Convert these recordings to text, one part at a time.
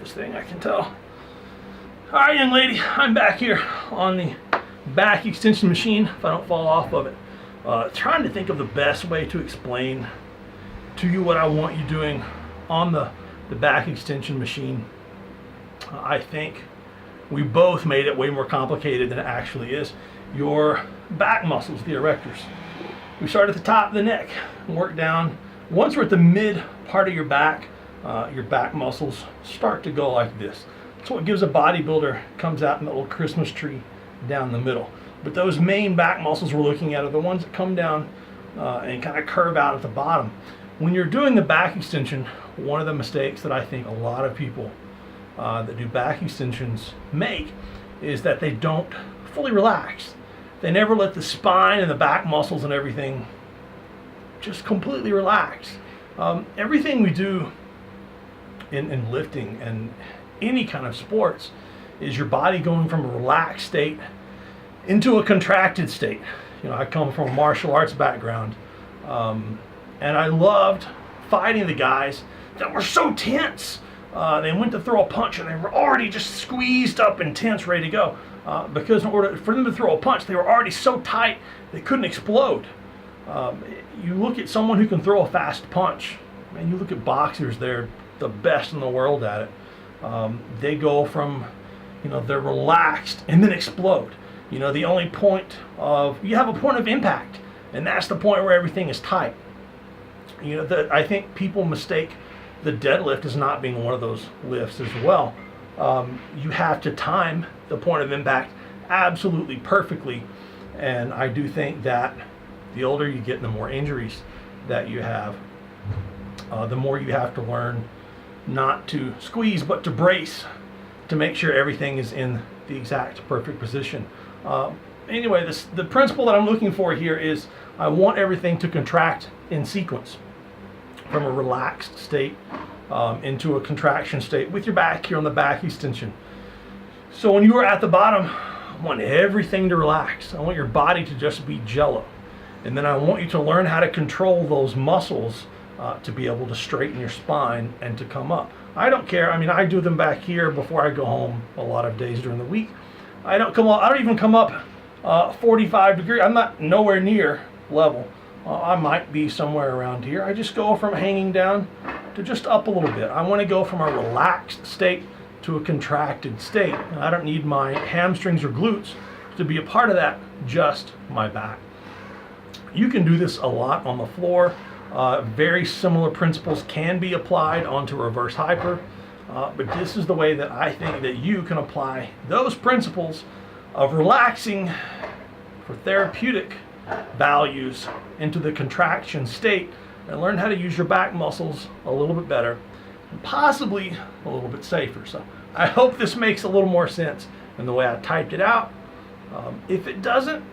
this thing, I can tell. All right, young lady, I'm back here on the back extension machine, if I don't fall off of it. Trying to think of the best way to explain to you what I want you doing on the back extension machine. I think we both made it way more complicated than it actually is. Your back muscles, the erectors. We start at the top of the neck and work down. Once we're at the mid part of your back muscles start to go like this. That's what gives a bodybuilder, comes out in the little Christmas tree down the middle. But those main back muscles we're looking at are the ones that come down and kind of curve out at the bottom. When you're doing the back extension, one of the mistakes that I think a lot of people that do back extensions make is that they don't fully relax. They never let the spine and the back muscles and everything just completely relax. Everything we do in lifting and any kind of sports is your body going from a relaxed state into a contracted state. You know, I come from a martial arts background, and I loved fighting the guys that were so tense. They went to throw a punch and they were already just squeezed up and tense, ready to go. Because in order for them to throw a punch, they were already so tight they couldn't explode. You look at someone who can throw a fast punch, and you look at boxers, they're the best in the world at it. They go from, they're relaxed and then explode. The only point you have a point of impact, and that's the point where everything is tight. I think people mistake the deadlift as not being one of those lifts as well. You have to time the point of impact absolutely perfectly, and I do think that the older you get, the more injuries that you have, the more you have to learn not to squeeze but to brace to make sure everything is in the exact perfect position. Anyway, the principle that I'm looking for here is I want everything to contract in sequence from a relaxed state into a contraction state with your back here on the back extension. So when you are at the bottom, I want everything to relax. I want your body to just be jello. And then I want you to learn how to control those muscles to be able to straighten your spine and to come up. I don't care. I mean, I do them back here before I go home a lot of days during the week. I don't even come up 45 degrees. I'm not nowhere near level. I might be somewhere around here. I just go from hanging down to just up a little bit. I want to go from a relaxed state to a contracted state. I don't need my hamstrings or glutes to be a part of that, just my back. You can do this a lot on the floor. Very similar principles can be applied onto reverse hyper, but this is the way that I think that you can apply those principles of relaxing for therapeutic values into the contraction state and learn how to use your back muscles a little bit better and possibly a little bit safer. So I hope this makes a little more sense than the way I typed it out. If it doesn't,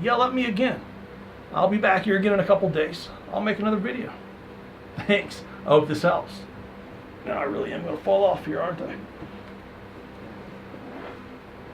yell at me again. I'll be back here again in a couple days. I'll make another video. Thanks. I hope this helps. Now I really am going to fall off here, aren't I?